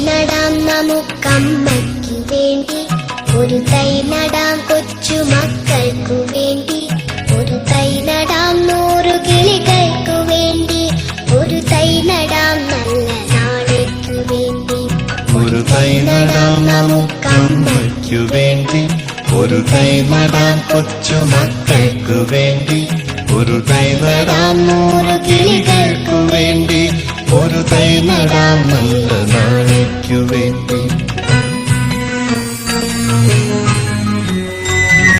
നടാം നമുക്കമ്മയ്ക്കു വേണ്ടി, ഒരു തൈ നടാം കൊച്ചുമക്കൾക്കു വേണ്ടി, ഒരു തൈ നടാം 100 കിളികൾക്കു വേണ്ടി, ഒരു തൈ നടാം നല്ല നാളേക്കു വേണ്ടി. ഒരു തൈ നടാം നമുക്കമ്മയ്ക്കു വേണ്ടി, ഒരു തൈ നടാം കൊച്ചുമക്കൾക്കു വേണ്ടി, ഒരു തൈ നടാം 100 കിളികൾക്കു വേണ്ടി, ഒരു തൈ നടാം നല്ല നാളേക്കു വേണ്ടി.